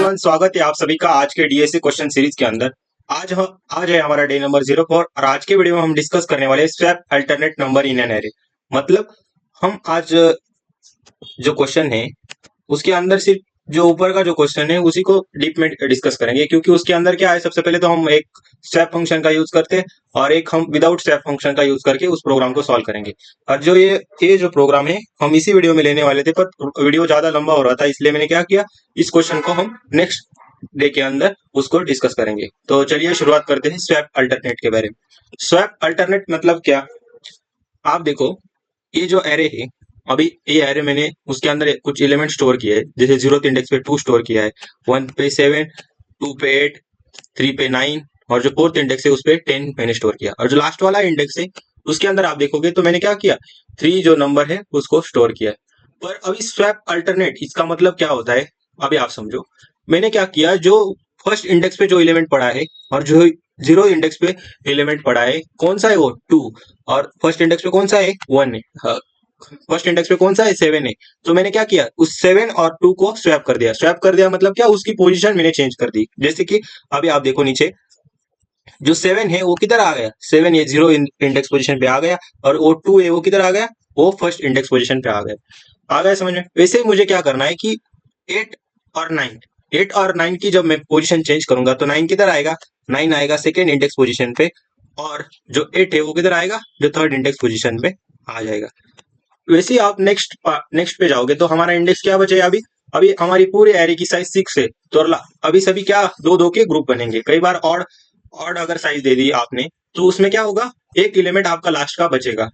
Everyone, स्वागत है आप सभी का आज के डीएससी क्वेश्चन सीरीज के अंदर। आज है हमारा डे नंबर 04 और आज के वीडियो में हम डिस्कस करने वाले हैं swap alternate number in an array. मतलब हम आज जो क्वेश्चन है उसके अंदर सिर्फ जो ऊपर का जो क्वेश्चन है उसी को डीप में डिस्कस करेंगे, क्योंकि उसके अंदर क्या है, सबसे पहले तो हम एक स्वैप फंक्शन का यूज करते हैं और एक हम विदाउट स्वैप फंक्शन का यूज करके उस प्रोग्राम को सॉल्व करेंगे। और जो ये जो प्रोग्राम है हम इसी वीडियो में लेने वाले थे, पर वीडियो ज्यादा लंबा हो रहा था, इसलिए मैंने क्या किया, इस क्वेश्चन को हम नेक्स्ट डे के अंदर उसको डिस्कस करेंगे। तो चलिए शुरुआत करते हैं स्वैप अल्टरनेट के बारे में। स्वैप अल्टरनेट मतलब क्या, आप देखो ये जो एरे है, अभी ये एरे मैंने उसके अंदर कुछ एलिमेंट स्टोर किए है, जैसे 0th इंडेक्स पे 2 स्टोर किया है, 1 पे 7, 2 पे 8, 3 पे 9 और जो 4th इंडेक्स है उस पे 10 मैंने स्टोर किया। और जो लास्ट वाला इंडेक्स है उसके अंदर आप देखोगे तो मैंने क्या किया, 3 जो नंबर है उसको स्टोर किया है। पर अभी स्वैप अल्टरनेट इसका मतलब क्या होता है, अभी आप समझो। मैंने क्या किया, जो फर्स्ट इंडेक्स पे जो एलिमेंट पड़ा है और जो 0 इंडेक्स पे एलिमेंट पड़ा है, कौन सा है वो 2, और फर्स्ट इंडेक्स पे कौन सा है 1 है, फर्स्ट इंडेक्स पे कौन सा है 7 है। तो मैंने क्या किया, उस 7 और 2 को स्वैप कर दिया। स्वैप कर दिया मतलब क्या, उसकी पोजीशन मैंने चेंज कर दी। जैसे कि अभी आप देखो नीचे जो 7 है वो किधर आ गया, 7 ये 0 इंडेक्स पोजीशन पे आ गया, और वो 2 है वो किधर आ गया, वो फर्स्ट इंडेक्स पोजीशन पे आ गया समझ में। वैसे ही मुझे क्या करना है कि 8 और 9, 8 और 9 की जब मैं पोजीशन चेंज करूंगा तो 9 किधर आएगा, 9 आएगा सेकेंड इंडेक्स पोजीशन पे, और जो 8 है वो किधर आएगा, जो थर्ड इंडेक्स पोजीशन पे आ जाएगा। वैसे ही आप नेक्स्ट पे जाओगे तो हमारा इंडेक्स क्या बचे, अभी अभी हमारी पूरी एरे की साइज 6 है, तो अभी सभी क्या दो दो के ग्रुप बनेंगे। कई बार ऑड ऑड अगर साइज दे दी आपने तो उसमें क्या होगा, एक एलिमेंट आपका लास्ट का बचेगा।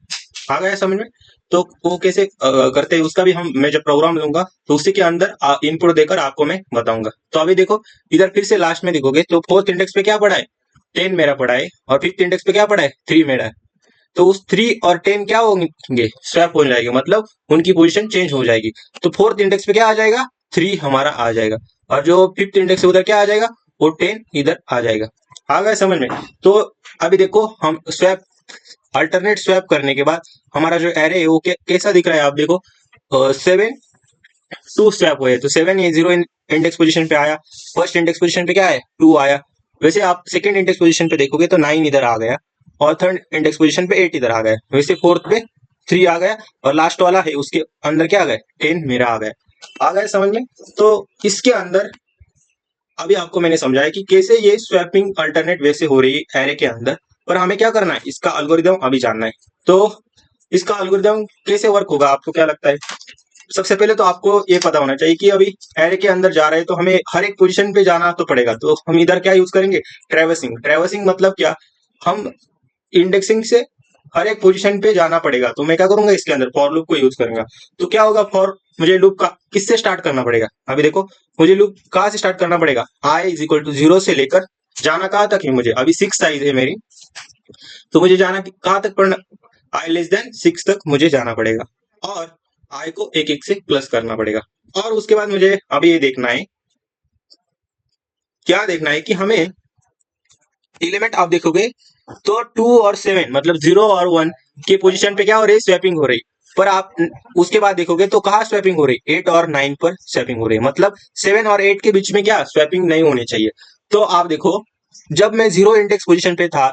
आ गया समझ में। तो वो कैसे करते हैं उसका भी मैं जब प्रोग्राम लूंगा तो उसी के अंदर इनपुट देकर आपको मैं बताऊंगा। तो अभी देखो इधर फिर से लास्ट में देखोगे तो 4th इंडेक्स पे क्या पड़ा है, 10 मेरा पड़ा है, और 5th इंडेक्स पे क्या पड़ा है, 3 मेरा है। तो उस 3 और 10 क्या होंगे, स्वैप हो जाएंगे, मतलब उनकी पोजीशन चेंज हो जाएगी। तो 4th इंडेक्स पे क्या आ जाएगा, 3 हमारा आ जाएगा, और जो 5th इंडेक्स है उधर क्या आ जाएगा, वो 10 इधर आ जाएगा। आ गया समझ में। तो अभी देखो हम स्वैप अल्टरनेट स्वैप करने के बाद हमारा जो एरे है वो कैसा दिख रहा है, आप देखो 7 2 स्वैप हुए, तो 7 ये 0 इंडेक्स पोजीशन पे आया, फर्स्ट इंडेक्स पोजीशन पे क्या है 2 आया। वैसे आप सेकेंड इंडेक्स पोजीशन पे देखोगे तो 9 इधर आ गया, और थर्ड इंडेक्स पोजीशन पे 8 इधर आ गया। वैसे फोर्थ पे 3 आ गया, और लास्ट वाला है उसके अंदर क्या आ गया, 10 मेरा आ गया समझ में। तो इसके अंदर अभी आपको मैंने समझाया कि कैसे ये स्वैपिंग अल्टरनेट वैसे हो रही है एरे के अंदर, पर हमें क्या करना है, इसका एल्गोरिदम अभी जानना है। तो इसका एल्गोरिदम कैसे वर्क होगा, आपको क्या लगता है। सबसे पहले तो आपको ये पता होना चाहिए कि अभी एरे के अंदर जा रहे हैं तो हमें हर एक पोजीशन पे जाना तो पड़ेगा। तो हम इधर क्या यूज करेंगे, ट्रैवर्सिंग। ट्रैवर्सिंग मतलब क्या, हम इंडेक्सिंग से हर एक पोजीशन पे जाना पड़ेगा। तो मैं क्या करूंगा, इसके अंदर फॉर लूप को यूज करूंगा। तो क्या होगा, फॉर मुझे लूप का किससे स्टार्ट करना पड़ेगा, अभी देखो मुझे लूप कहाँ से स्टार्ट करना पड़ेगा, i इज इक्वल टू 0 से लेकर जाना कहाँ तक है, मुझे अभी 6 साइज है मेरी, तो मुझे जाना कहाँ तक पड़ना, i लेस देन 6 तक मुझे जाना पड़ेगा, और i को एक एक से प्लस करना पड़ेगा। और उसके बाद मुझे अभी ये देखना है, क्या देखना है कि हमें एलिमेंट आप देखोगे तो 2 और 7 मतलब 0 और 1 के पोजीशन पे क्या हो रही है, स्वैपिंग हो रही। पर आप उसके बाद देखोगे तो कहाँ स्वैपिंग हो रही, 8 और 9 पर स्वैपिंग हो रही है, मतलब 7 और 8 के बीच में क्या स्वैपिंग नहीं होनी चाहिए। तो आप देखो जब मैं 0 इंडेक्स पोजीशन पे था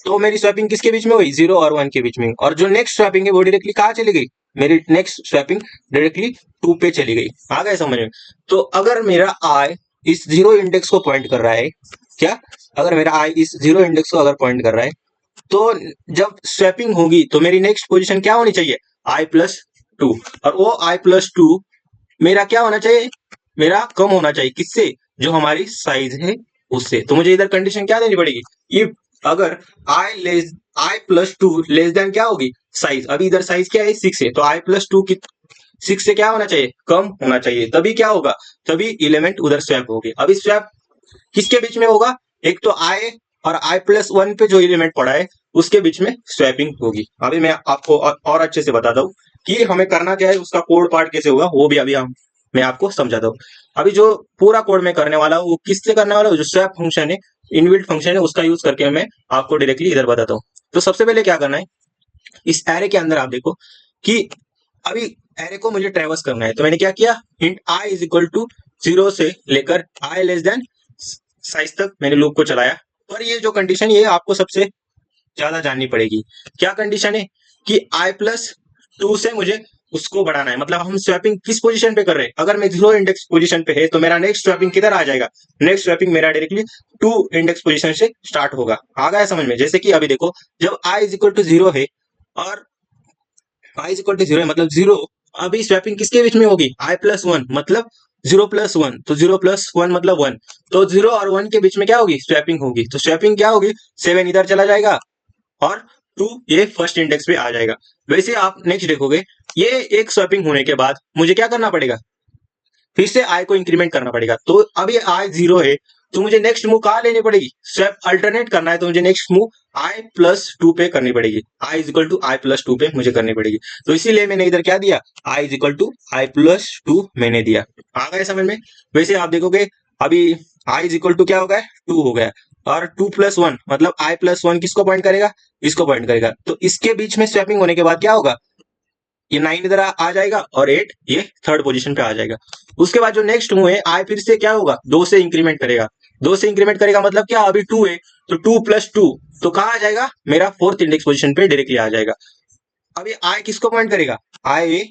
तो मेरी स्वैपिंग किसके बीच में हुई, 0 और 1 के बीच में, और जो नेक्स्ट स्वैपिंग है वो डायरेक्टली कहाँ चली गई, मेरी नेक्स्ट स्वैपिंग डायरेक्टली 2 पे चली गई। आ गए समझ में। तो अगर मेरा आई इस 0 इंडेक्स को पॉइंट कर रहा है, क्या, अगर मेरा आई इस 0 इंडेक्स को अगर पॉइंट कर रहा है तो जब स्वैपिंग होगी तो मेरी नेक्स्ट पोजीशन क्या होनी चाहिए, i+2, और वो i+2 मेरा क्या होना चाहिए, मेरा कम होना चाहिए किससे, जो हमारी साइज है उससे। तो मुझे इधर कंडीशन क्या देनी पड़ेगी, इफ अगर i+2 लेस देन क्या होगी, साइज। अभी इधर साइज क्या है 6 है, तो i+2 की 6 से क्या होना चाहिए, कम होना चाहिए, तभी क्या होगा, तभी एलिमेंट उधर स्वैप होगी। अभी स्वैप किसके बीच में होगा, एक तो i और i+1 पे जो एलिमेंट पड़ा है उसके बीच में स्वैपिंग होगी। अभी मैं आपको और अच्छे से बताता हूँ कि हमें करना क्या है, उसका कोड पार्ट कैसे होगा वो भी अभी मैं आपको समझाता हूँ। अभी जो पूरा कोड मैं करने वाला हूँ वो किससे करने वाला हूँ, जो स्वैप फंक्शन है, इनबिल्ट फंक्शन है, उसका यूज करके मैं आपको डायरेक्टली इधर बताता हूँ। तो सबसे पहले क्या करना है, इस एरे के अंदर आप देखो कि अभी एरे को मुझे ट्रेवर्स करना है, तो मैंने क्या किया, int i is equal to 0 से लेकर i लेस देन साइज तक मैंने लूप को चलाया। पर ये जो कंडीशन ये आपको सबसे ज्यादा जाननी पड़ेगी। क्या कंडीशन है कि i+2 से मुझे उसको बढ़ाना है। मतलब हम स्वैपिंग किस पोजीशन पे कर रहे हैं। अगर मैं 0 इंडेक्स पोजीशन पे है तो मेरा नेक्स्ट स्वैपिंग किधर आ जाएगा, नेक्स्ट स्वैपिंग मेरा डायरेक्टली 2 इंडेक्स पोजीशन से स्टार्ट होगा। आ गया समझ में। जैसे कि अभी देखो, जब i इज इक्वल टू 0 है और i इज इक्वल टू 0 है, मतलब 0, अभी स्वैपिंग किसके बीच में होगी, i+1 मतलब 0+1, तो 0+1 मतलब 1, तो 0 और 1 के बीच में क्या होगी, स्वैपिंग होगी। तो स्वैपिंग क्या होगी, 7 इधर चला जाएगा और 2 ये फर्स्ट इंडेक्स पे आ जाएगा। वैसे आप नेक्स्ट देखोगे, ये एक स्वैपिंग होने के बाद मुझे क्या करना पड़ेगा, फिर से आई को इंक्रीमेंट करना पड़ेगा। तो अभी आई 0 है तो मुझे नेक्स्ट मूव कहाँ लेनी पड़ेगी, स्वैप अल्टरनेट करना है तो मुझे नेक्स्ट मूव i+2 पे करनी पड़ेगी। i is equal to i+2 पे मुझे करनी पड़ेगी। तो इसीलिए मैंने इधर क्या दिया, i is equal to i+2 मैंने दिया। आ गया समझ में। वैसे आप देखोगे अभी i इज इक्वल टू क्या हो गया, 2 हो गया, और 2+1 मतलब i+1 किसको पॉइंट करेगा, इसको पॉइंट करेगा। तो इसके बीच में स्वैपिंग होने के बाद क्या होगा, ये 9 इधर आ जाएगा और 8 ये थर्ड पोजीशन पे आ जाएगा। उसके बाद जो नेक्स्ट मूव है, आई फिर से क्या होगा, 2 से इंक्रीमेंट करेगा। 2 से इंक्रीमेंट करेगा मतलब क्या, अभी 2 है तो 2+2 तो कहाँ आ जाएगा, मेरा फोर्थ इंडेक्स पोजीशन पे डायरेक्टली आ जाएगा। अभी आई किसको पॉइंट करेगा, आई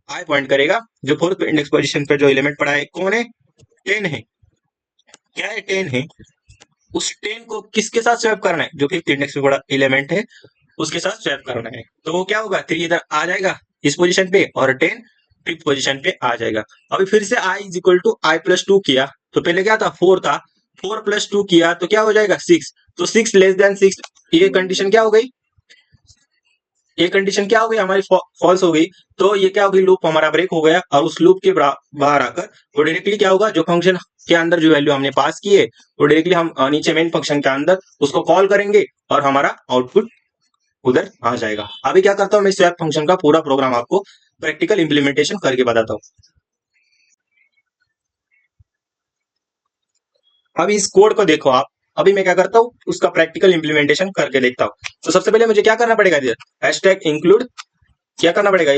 आई पॉइंट करेगा जो फोर्थ इंडेक्स पोजीशन पे जो एलिमेंट पड़ा है, कौन है, 10 है। क्या है, 10 है। उस 10 को किसके साथ स्वैप करना है, जो फिफ्थ इंडेक्स पे बड़ा एलिमेंट है उसके साथ स्वैप करना है। तो वो क्या होगा, 3 इधर आ जाएगा इस पोजीशन पे और 10 फिफ्थ पोजीशन पे आ जाएगा। अभी फिर से i is equal to i+2 किया, तो पहले क्या था, 4 था, 4+2 किया तो क्या हो जाएगा, 6। तो 6 लेस देन 6, ये कंडीशन क्या हो गई, ये कंडीशन क्या हो गई हमारी, फॉल्स हो गई। तो ये क्या हो गई, लूप हमारा ब्रेक हो गया और उस लूप के बाहर आकर वो डायरेक्टली क्या होगा, जो फंक्शन के अंदर जो वैल्यू हमने पास की है वो डायरेक्टली हम नीचे मेन फंक्शन के अंदर उसको कॉल करेंगे और हमारा आउटपुट उधर आ जाएगा। अभी क्या करता हूँ मैं, स्वैप फंक्शन का पूरा प्रोग्राम आपको प्रैक्टिकल इंप्लीमेंटेशन करके बताता हूँ। अभी इस कोड को देखो आप, अभी मैं क्या करता हूँ उसका प्रैक्टिकल इंप्लीमेंटेशन करके देखता हूँ। तो सबसे पहले मुझे क्या करना पड़ेगा, इधर हैशटैग इंक्लूड क्या करना पड़ेगा,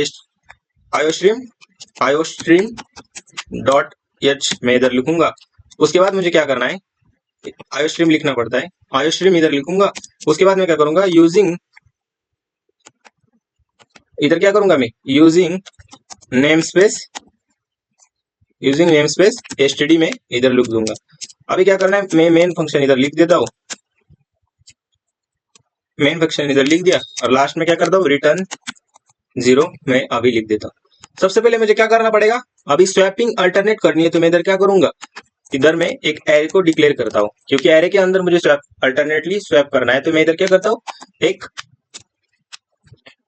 आयोस्ट्रीम डॉट एच मैं इधर लिखूंगा। उसके बाद मुझे क्या करना है, आयोस्ट्रीम लिखना पड़ता है, आयोस्ट्रीम इधर लिखूंगा। उसके बाद मैं क्या करूंगा, यूजिंग, इधर क्या करूंगा मैं, using name space, using name space STD में इधर लिख दूंगा। अभी क्या करना है, मैं मेन फंक्शन इधर लिख देता हूँ, मेन फंक्शन इधर लिख दिया और लास्ट में क्या करता हूँ, रिटर्न 0 मैं अभी लिख देता हूँ। सबसे पहले मुझे क्या करना पड़ेगा, अभी स्वैपिंग अल्टरनेट करनी है तो मैं इधर क्या करूंगा, इधर मैं एक एरे को डिक्लेयर करता हूँ, क्योंकि एरे के अंदर मुझे स्वैप अल्टरनेटली स्वैप करना है। तो मैं इधर क्या करता हूँ, एक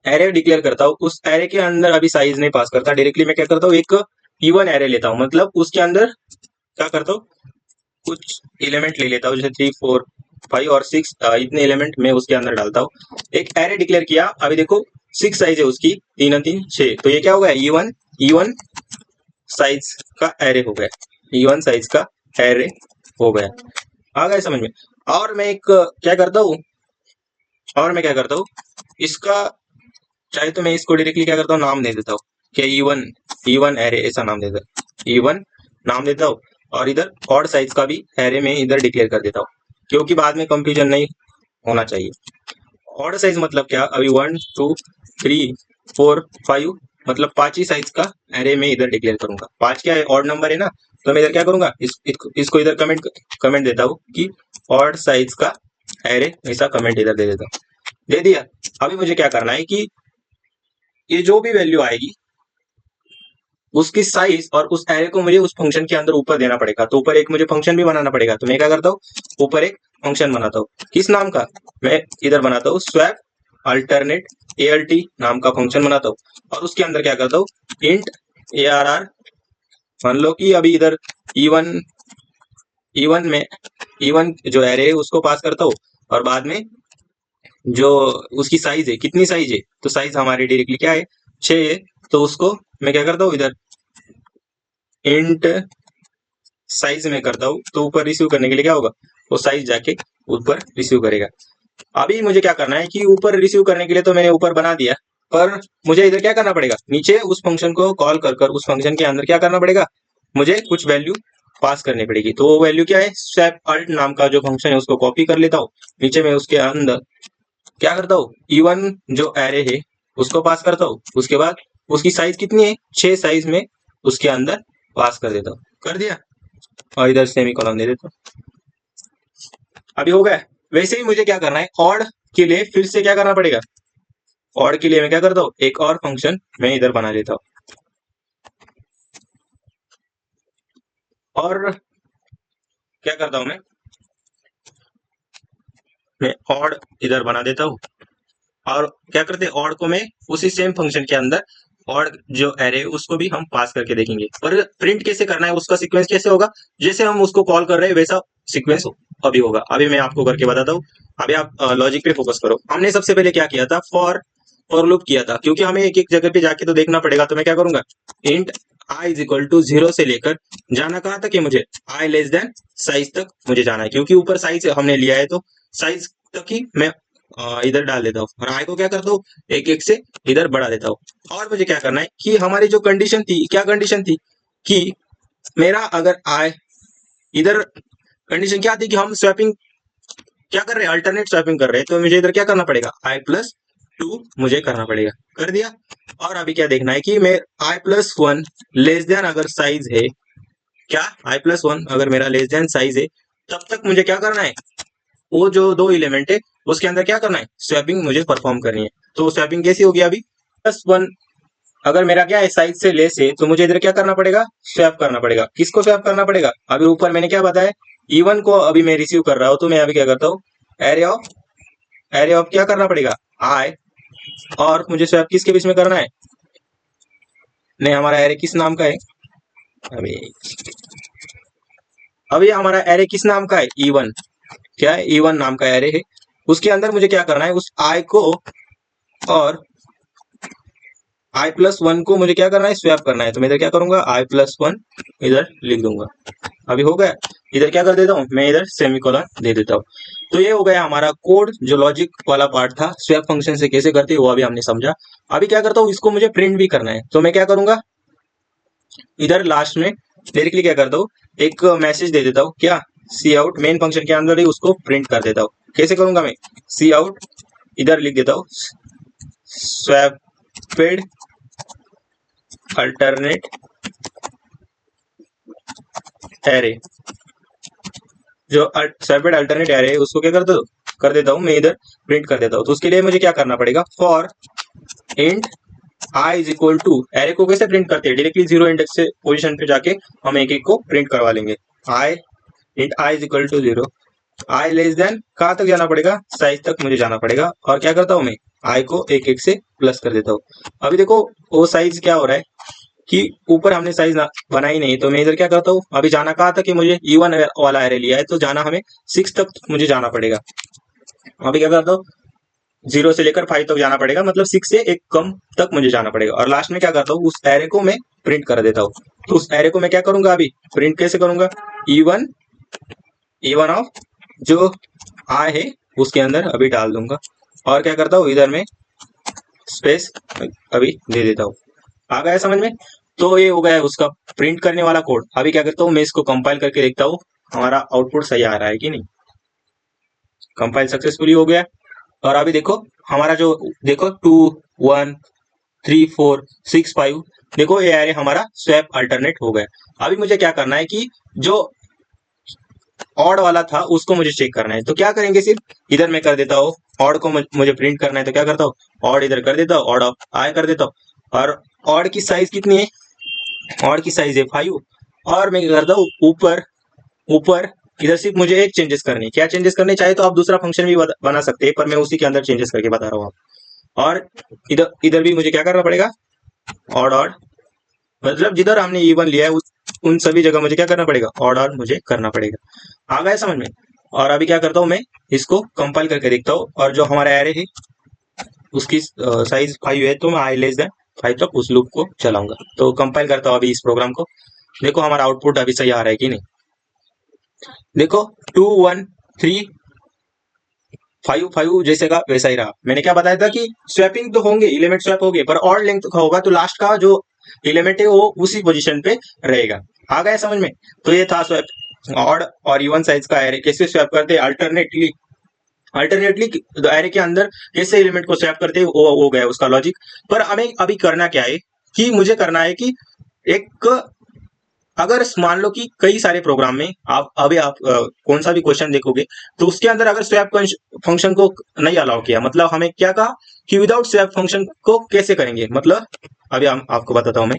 एरे डिक्लेयर करता हूँ। उस एरे के अंदर अभी साइज नहीं पास करता, डायरेक्टली मैं क्या करता हूँ, एक इवन एरे लेता हूँ। मतलब उसके अंदर क्या करता हूँ, कुछ एलिमेंट ले लेता हूँ, जैसे 3 4 5 और 6 इतने एलिमेंट मैं उसके अंदर डालता हूँ। एक एरे डिक्लेयर किया, अभी देखो 6 साइज है उसकी, 3 और 3 6, तो ये क्या हो गया, E1 साइज का एरे हो गया, E1 साइज का एरे हो गया। आ गया समझ में। और मैं एक क्या करता हूँ, और मैं क्या करता हूँ, इसका चाहे तो मैं इसको डायरेक्टली क्या करता हूँ, नाम दे देता हूँ कि E1 एरे ऐसा नाम देता हूँ, E1 नाम देता हूँ। और इधर ऑड साइज का भी एरे में इधर डिक्लेयर कर देता हूँ, क्योंकि बाद में कंफ्यूजन नहीं होना चाहिए। ऑड साइज मतलब क्या, अभी 1 2 3 4 5 मतलब 5 ही साइज का एरे में इधर डिक्लेयर करूंगा। 5 क्या है, ऑड नंबर है ना, तो मैं इधर क्या करूंगा, इसको इधर कमेंट देता हूँ कि ऑड साइज का एरे, ऐसा कमेंट इधर दे देता हूँ। दे दिया। अभी मुझे क्या करना है कि ये जो भी वैल्यू आएगी उसकी साइज और उस एरे को मुझे उस फंक्शन के अंदर ऊपर देना पड़ेगा। तो ऊपर एक मुझे फंक्शन भी बनाना पड़ेगा। तो मैं क्या करता हूँ, ऊपर एक फंक्शन बनाता हूँ, किस नाम का, मैं इधर बनाता हूँ स्वैप अल्टरनेट ALT नाम का फंक्शन बनाता हूँ। और उसके अंदर क्या करता हूँ, इंट ARR, मान लो कि अभी इधर E1 में E1 जो एरे है उसको पास करता हूँ, और बाद में जो उसकी साइज है, कितनी साइज है, तो साइज हमारी डायरेक्टली क्या है, 6 है। तो उसको मैं क्या करता हूँ, इधर इंट साइज में करता हूँ। तो ऊपर रिसीव करने के लिए क्या होगा, वो साइज जाके ऊपर रिसीव करेगा। अभी मुझे क्या करना है कि ऊपर रिसीव करने के लिए तो मैंने ऊपर बना दिया, पर मुझे इधर क्या करना पड़ेगा, नीचे उस फंक्शन को कॉल कर कर उस फंक्शन के अंदर क्या करना पड़ेगा, मुझे कुछ वैल्यू पास करनी पड़ेगी। तो वो वैल्यू क्या है, स्वैप अल्ट नाम का जो फंक्शन है उसको कॉपी कर लेता हूँ, नीचे में उसके अंदर क्या करता हूँ, इवन जो एरे है उसको पास करता हूँ। उसके बाद उसकी साइज कितनी है, 6 साइज में उसके अंदर पास कर देता हूँ। कर दिया और इधर सेमीकोलन दे देता हूँ। अभी हो गया। वैसे ही मुझे क्या करना है, ऑड के लिए फिर से क्या करना पड़ेगा, ऑड के लिए मैं क्या करता हूँ, एक और फंक्शन मैं इधर बना लेता हूँ और क्या करता हूँ मैं ऑड इधर बना देता हूँ। और क्या करते हैं, ऑड को मैं उसी सेम फंक्शन के अंदर ऑड जो एरे उसको भी हम पास करके देखेंगे। पर प्रिंट कैसे करना है, उसका सीक्वेंस कैसे होगा, जैसे हम उसको कॉल कर रहे हैं वैसा सीक्वेंस अभी होगा। अभी मैं आपको करके बताता हूँ। अभी आप लॉजिक पे फोकस करो। हमने सबसे पहले क्या किया था, फॉर लूप किया था, क्योंकि हमें एक एक जगह पे जाके तो देखना पड़ेगा। तो मैं क्या करूंगा, int I is equal to 0 से लेकर जाना कहाँ तक है, मुझे आई लेस देन साइज तक मुझे जाना है, क्योंकि ऊपर साइज हमने लिया है तो साइज तक ही मैं इधर डाल देता हूँ और आई को क्या करता हूँ, एक एक से इधर बढ़ा देता हूँ। और मुझे क्या करना है कि हमारी जो कंडीशन थी, क्या कंडीशन थी कि मेरा अगर आई इधर, कंडीशन क्या थी कि हम स्वैपिंग क्या कर रहे हैं, अल्टरनेट स्वैपिंग कर रहे हैं। तो मुझे इधर क्या करना पड़ेगा, i+2 मुझे करना पड़ेगा। कर दिया। और अभी क्या देखना है कि मैं i+1 लेस देन अगर साइज है, क्या i+1 अगर मेरा लेस देन साइज है, तब तक मुझे क्या करना है, वो जो दो एलिमेंट है उसके अंदर क्या करना है, स्वैपिंग मुझे परफॉर्म करनी है। तो स्वैपिंग कैसी होगी, अभी +1 अगर मेरा क्या है साइज से लेस है, तो मुझे इधर क्या करना पड़ेगा, स्वैप करना पड़ेगा। किसको स्वैप करना पड़ेगा, अभी ऊपर मैंने क्या बताया, इवन को अभी मैं रिसीव कर रहा हूँ। तो मैं अभी क्या करता हूँ, एरे ऑफ क्या करना पड़ेगा, आई। और मुझे स्वैप किसके बीच में करना है, नहीं हमारा एरे किस नाम का है, अभी अभी हमारा एरे किस नाम का है, इवन। क्या है, इवन नाम का एरे है। उसके अंदर मुझे क्या करना है, उस आई को और i+1 को मुझे क्या करना है, स्वैप करना है। तो मैं इधर क्या करूंगा, i+1 इधर लिख दूंगा। अभी हो गया। इधर क्या कर देता हूँ मैं, इधर सेमीकोलन दे देता हूँ। तो ये हो गया हमारा कोड। जो लॉजिक वाला पार्ट था, स्वैप फंक्शन से कैसे करते हैं वो अभी हमने समझा। अभी क्या करता हूँ, इसको मुझे प्रिंट भी करना है। तो मैं क्या करूंगा, इधर लास्ट में डायरेक्टली क्या करता हूँ, एक मैसेज दे देता हूँ, क्या सी आउट, मेन फंक्शन के अंदर ही उसको प्रिंट कर देता हूँ। कैसे करूंगा मैं, सी आउट इधर लिख देता हूँ, स्वैपेड अल्टरनेट एरे, जो स्वैपेड अल्टरनेट एरे है उसको क्या कर देता हूँ मैं, इधर प्रिंट कर देता हूँ। तो उसके लिए मुझे क्या करना पड़ेगा, for int I is equal to, array को कैसे प्रिंट करते हैं, डायरेक्टली 0 इंडेक्स से पोजीशन पे जाके हम एक एक को प्रिंट करवा लेंगे। I int I is equal to 0, I less than कहाँ तक जाना पड़ेगा, साइज तक मुझे जाना पड़ेगा। और क्या करता हूँ मैं, आई को एक एक से प्लस कर देता हूँ। अभी देखो वो साइज क्या हो रहा है कि ऊपर हमने साइज बनाई नहीं। तो मैं इधर क्या करता हूँ, अभी जाना कहाँ तक कि मुझे इवन वाला एरे लिया है, तो जाना हमें 6 तक मुझे जाना पड़ेगा। अभी क्या करता हूँ, 0 से लेकर 5 तक जाना पड़ेगा, मतलब 6 से एक कम तक मुझे जाना पड़ेगा। और लास्ट में क्या करता हूँ, उस एरे को मैं प्रिंट कर देता हूँ। तो उस एरे को मैं क्या करूंगा, अभी प्रिंट कैसे करूंगा, इवन इवन ऑफ जो आई है उसके अंदर अभी डाल दूंगा। और क्या करता हूँ, इधर में स्पेस अभी दे देता हूँ। आ गया समझ में। तो ये हो गया उसका प्रिंट करने वाला कोड। अभी क्या करता हूँ, मैं इसको कंपाइल करके देखता हूँ हमारा आउटपुट सही आ रहा है कि नहीं। कंपाइल सक्सेसफुली हो गया। और अभी देखो हमारा जो, देखो 2 1 3 4 6 5, देखो ये एरे हमारा स्वैप अल्टरनेट हो गया। अभी मुझे क्या करना है कि जो ऑड वाला था उसको मुझे चेक करना है। तो क्या करेंगे, सिर्फ इधर मैं कर देता हूँ, ऑड को मुझे प्रिंट करना है। तो क्या करता हूँ, ऑड इधर कर देता हूँ, ऑड ऑफ आई कर देता हूँ। और ऑड की साइज कितनी है, ऑड की साइज है 5। और मैं क्या करता हूँ, ऊपर ऊपर इधर सिर्फ मुझे एक चेंजेस करनी है। क्या चेंजेस करने, चाहे तो आप दूसरा फंक्शन भी बना सकते हैं, पर मैं उसी के अंदर चेंजेस करके बता रहा हूँ आप। और इधर इधर भी मुझे क्या करना पड़ेगा, ऑड ऑड, मतलब जिधर हमने इवन लिया है उन सभी जगह मुझे क्या करना पड़ेगा, ऑड ऑड मुझे करना पड़ेगा। आ गया समझ में। और अभी क्या करता हूँ मैं, इसको कंपाइल करके देखता हूँ। और जो हमारा एरे है उसकी साइज 5 है, तो मैं आई लेस देन 5 तक उस लूप को चलाऊंगा। तो कंपाइल करता हूँ अभी इस प्रोग्राम को। देखो हमारा आउटपुट अभी सही आ रहा है कि नहीं। देखो 2 1 3 5 5 जैसे का वैसा ही रहा। मैंने क्या बताया था कि स्वैपिंग तो होंगे, एलिमेंट स्वैप होंगे, पर ऑड लेंथ का होगा। तो लास्ट का जो एलिमेंट है वो उसी पोजीशन पे रहेगा। आ गया समझ में? तो ये था स्वैप ऑड और इवन साइज का एरे कैसे स्वैप करते हैं अल्टरनेटली एरे के अंदर कैसे एलिमेंट को स्वैप करते हैं, वो हो गया उसका लॉजिक। पर हमें अभी करना क्या है कि मुझे करना है कि एक अगर मान लो कि कई सारे प्रोग्राम में आप कौन सा भी क्वेश्चन देखोगे तो उसके अंदर अगर स्वैप फंक्शन को नहीं अलाउ किया, मतलब हमें क्या कहा कि विदाउट स्वैप फंक्शन को कैसे करेंगे, मतलब अभी हम आपको बताता हूं मैं।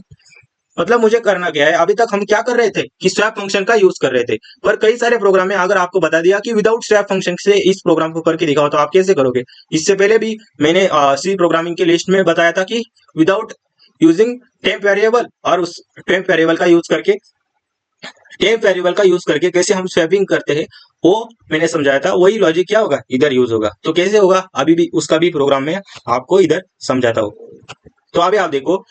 मतलब मुझे करना क्या है, अभी तक हम क्या कर रहे थे कि स्वैप फंक्शन का यूज कर रहे थे, पर कई सारे प्रोग्राम में अगर आपको बता दिया कि विदाउट स्वैप फंक्शन से इस प्रोग्राम को करके दिखाओ तो आप कैसे करोगे। इससे पहले भी मैंने सी प्रोग्रामिंग के लिस्ट में बताया था कि विदाउट यूजिंग टेम्प वेरिएबल और उस टेम्प वेरिएबल का यूज करके कैसे हम स्वैपिंग करते हैं वो मैंने समझाया था। वही लॉजिक क्या होगा इधर यूज होगा। तो कैसे होगा अभी भी उसका भी प्रोग्राम में आपको इधर समझाता हूँ। तो अभी आप देखो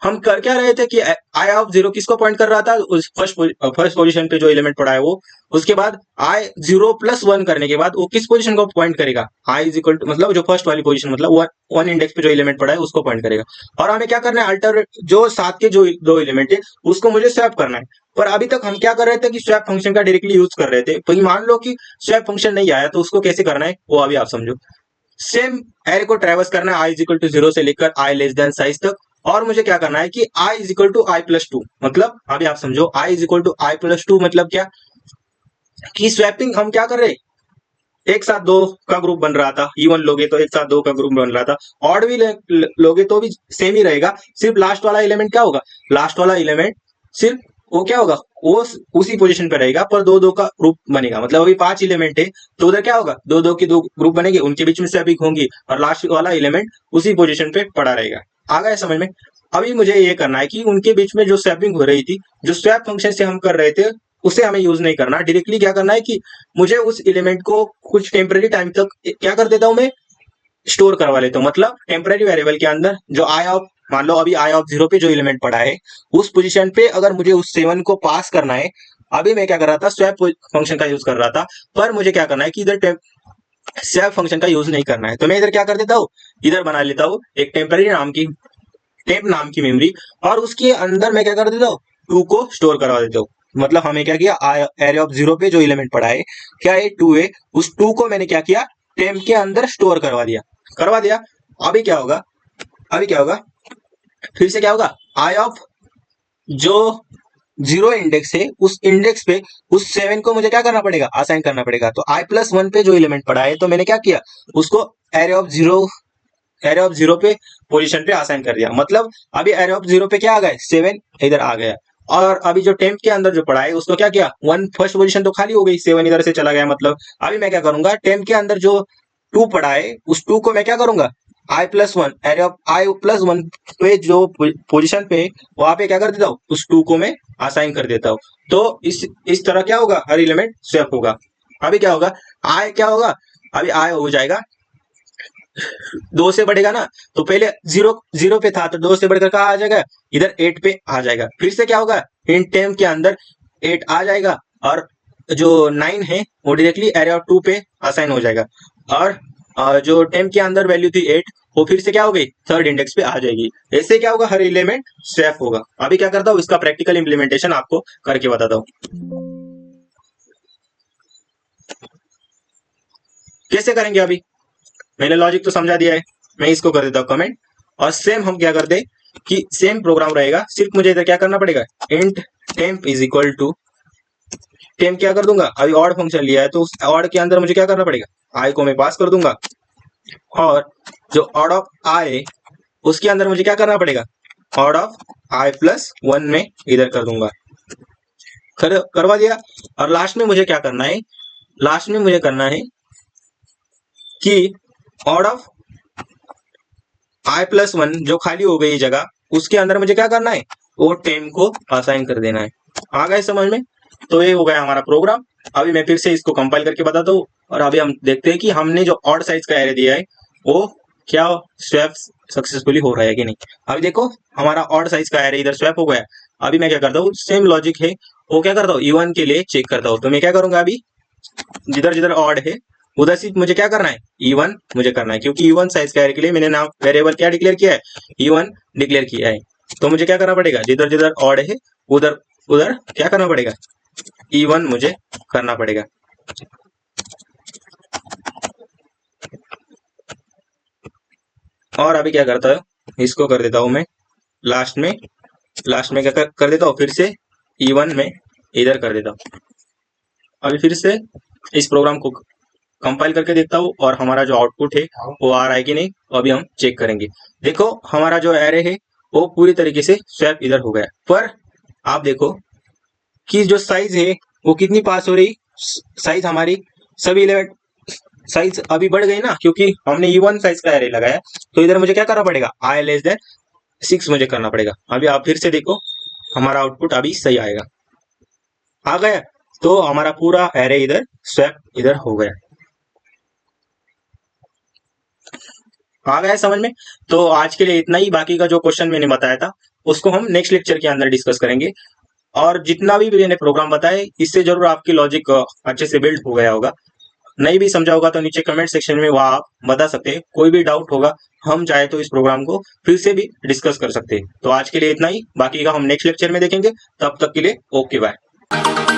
हम कर क्या रहे थे कि आई ऑफ जीरो किसको पॉइंट कर रहा था, उस फर्स्ट पोजीशन पे जो एलिमेंट पड़ा है वो। उसके बाद आई जीरो प्लस वन करने के बाद वो किस पोजीशन को पॉइंट करेगा, आई इज इक्वल टू मतलब जो फर्स्ट वाली पोजीशन मतलब वन इंडेक्स पे जो एलिमेंट पड़ा है उसको पॉइंट करेगा। और हमें क्या करना है, अल्टर जो साथ के जो दो एलिमेंट है उसको मुझे स्वैप करना है। पर अभी तक हम क्या कर रहे थे कि स्वैप फंक्शन का डायरेक्टली यूज कर रहे थे। तो मान लो कि स्वैप फंक्शन नहीं आया तो उसको कैसे करना है वो अभी आप समझो। सेम एरे को ट्रेवर्स करना है आई इज इक्वल टू जीरो से लेकर आई लेस देन साइज तक। और मुझे क्या करना है कि I is equal to I plus two, मतलब अभी आप समझो I is equal to I plus two मतलब क्या कि स्वैपिंग हम क्या कर रहे हैं, एक साथ दो का ग्रुप बन रहा था, इवन लोगे तो एक साथ दो का ग्रुप बन रहा था, ऑड भी लोगे तो भी सेम ही रहेगा। सिर्फ लास्ट वाला एलिमेंट क्या होगा, लास्ट वाला एलिमेंट सिर्फ वो क्या होगा वो उसी पोजीशन पे रहेगा, पर दो दो का ग्रुप बनेगा। मतलब अभी 5 एलिमेंट है तो उधर क्या होगा दो दो की दो ग्रुप बनेंगे, उनके बीच में स्वैपिंग होंगी और लास्ट वाला एलिमेंट उसी पोजीशन पे पड़ा रहेगा। आ गया समझ में? अभी मुझे ये करना है कि उनके बीच में जो स्वैपिंग हो रही थी, जो स्वैप फंक्शन से हम कर रहे थे उसे हमें यूज नहीं करना। डायरेक्टली क्या करना है कि मुझे उस एलिमेंट को कुछ टेम्पररी टाइम तक क्या कर देता हूं मैं, स्टोर करवा लेता हूँ। मतलब टेम्पररी वेरिएबल के अंदर जो आई ऑफ, मान लो अभी आई ऑफ जीरो पे जो एलिमेंट पड़ा है उस पोजीशन पे अगर मुझे उस 7 को पास करना है, अभी मैं क्या कर रहा था स्वैप फंक्शन का यूज कर रहा था, पर मुझे क्या करना है कि इधर स्वैप फंक्शन का यूज नहीं करना है। तो मैं इधर क्या कर देता हूँ, इधर बना लेता हूँ एक टेम्प नाम की मेमोरी, और उसके अंदर मैं क्या कर देता हूँ 2 को स्टोर करवा देता हूँ। मतलब हमें क्या किया, एरे ऑफ जीरो पे जो एलिमेंट पड़ा है क्या है 2 है, उस 2 को मैंने क्या किया टेम्प के अंदर स्टोर करवा दिया। अभी क्या होगा, फिर से क्या होगा, आई ऑफ जो जीरो इंडेक्स है उस इंडेक्स पे उस 7 को मुझे क्या करना पड़ेगा, असाइन करना पड़ेगा। तो आई प्लस वन पे जो एलिमेंट पड़ा है तो मैंने क्या किया उसको एरे ऑफ जीरो पे पोजीशन पे असाइन कर दिया। मतलब अभी एरे ऑफ जीरो पे क्या आ गया 7 इधर आ गया। और अभी जो टेम्प के अंदर जो पड़ा है उसको क्या किया, वन फर्स्ट पोजीशन तो खाली हो गई, 7 इधर से चला गया। मतलब अभी मैं क्या करूंगा, टेम्प के अंदर जो 2 पड़ा है उस 2 को मैं क्या करूंगा I plus one, array of I plus one पे जो पोजीशन पे वहां पे क्या कर देता हूँ उस 2 को मैं असाइन कर देता हूँ। तो इस तरह क्या होगा, हर एलिमेंट स्वैप होगा। अभी क्या होगा, आई क्या होगा, अभी आई हो जाएगा 2 से बढ़ेगा ना, तो पहले जीरो पे था तो 2 से बढ़कर कहा आ जाएगा इधर 8 पे आ जाएगा। फिर से क्या होगा, इन टेम के अंदर 8 आ जाएगा और जो 9 है वो डायरेक्टली एरे ऑफ 2 पे असाइन हो जाएगा। और जो टेम के अंदर वैल्यू थी 8 वो फिर से क्या हो गई थर्ड इंडेक्स पे आ जाएगी। ऐसे क्या होगा, हर एलिमेंट स्वैप होगा। अभी क्या करता हूँ इसका प्रैक्टिकल इंप्लीमेंटेशन आपको करके बताता हूँ कैसे करेंगे। अभी मैंने लॉजिक तो समझा दिया है, मैं इसको कर देता हूँ कमेंट। और सेम हम क्या करते कि सेम प्रोग्राम रहेगा, सिर्फ मुझे इधर क्या करना पड़ेगा, int temp is equal to temp क्या कर दूंगा, अभी ऑड फंक्शन लिया है तो उस ऑड के अंदर मुझे क्या करना पड़ेगा, आई को मैं पास कर दूंगा। और जो ऑड ऑफ आई उसके अंदर मुझे क्या करना पड़ेगा, odd of I plus one में इधर कर दूंगा, करवा दिया। और लास्ट में मुझे क्या करना है, लास्ट में मुझे करना है कि odd of I plus one जो खाली हो गई जगह उसके अंदर मुझे क्या करना है, वो टेम को असाइन कर देना है। आ गए समझ में? तो ये हो गया हमारा प्रोग्राम। अभी मैं फिर से इसको कंपाइल करके बताता हूँ और अभी हम देखते हैं कि हमने जो ऑड साइज का एरे दिया है वो क्या स्वैप सक्सेसफुली हो रहा है कि नहीं। अभी देखो हमारा ऑड साइज का एरे इधर स्वैप हो गया। अभी मैं क्या करता हूँ, सेम लॉजिक है वो क्या करता हूँ इवन के लिए चेक करता हूँ। तो मैं क्या करूंगा, अभी जिधर जिधर ऑड है उधर सिर्फ मुझे क्या करना है, E1 मुझे करना है, क्योंकि E1 साइज का एरे के लिए मैंने नाम वेरिएबल क्या डिक्लेयर किया है, E1 डिक्लेयर किया है। तो मुझे क्या करना पड़ेगा, जिधर जिधर ऑड है उधर उधर क्या करना पड़ेगा, इवन मुझे करना पड़ेगा। और अभी क्या करता है, इसको कर देता हूं मैं लास्ट में क्या कर देता हूँ, फिर से इवन में इधर कर देता हूँ। अभी फिर से इस प्रोग्राम को कंपाइल करके देखता हूँ और हमारा जो आउटपुट है वो आ रहा है कि नहीं, तो अभी हम चेक करेंगे। देखो हमारा जो एरे है वो पूरी तरीके से स्वैप इधर हो गया, पर आप देखो कि जो साइज है वो कितनी पास हो रही, साइज हमारी सभी 11 साइज अभी बढ़ गई ना, क्योंकि हमने E1 साइज का एरे लगाया। तो इधर मुझे क्या करना पड़ेगा, i <6 मुझे करना पड़ेगा। अभी आप फिर से देखो हमारा आउटपुट अभी सही आएगा, आ गया। तो हमारा पूरा एरे इधर स्वैप इधर हो गया, आ गया समझ में। तो आज के लिए इतना ही, बाकी का जो क्वेश्चन मैंने बताया था उसको हम नेक्स्ट लेक्चर के अंदर डिस्कस करेंगे। और जितना भी मैंने प्रोग्राम बताया इससे जरूर आपकी लॉजिक अच्छे से बिल्ड हो गया होगा। नहीं भी समझा होगा तो नीचे कमेंट सेक्शन में वहां आप बता सकते हैं, कोई भी डाउट होगा हम चाहे तो इस प्रोग्राम को फिर से भी डिस्कस कर सकते हैं। तो आज के लिए इतना ही, बाकी का हम नेक्स्ट लेक्चर में देखेंगे। तब तक के लिए ओके बाय।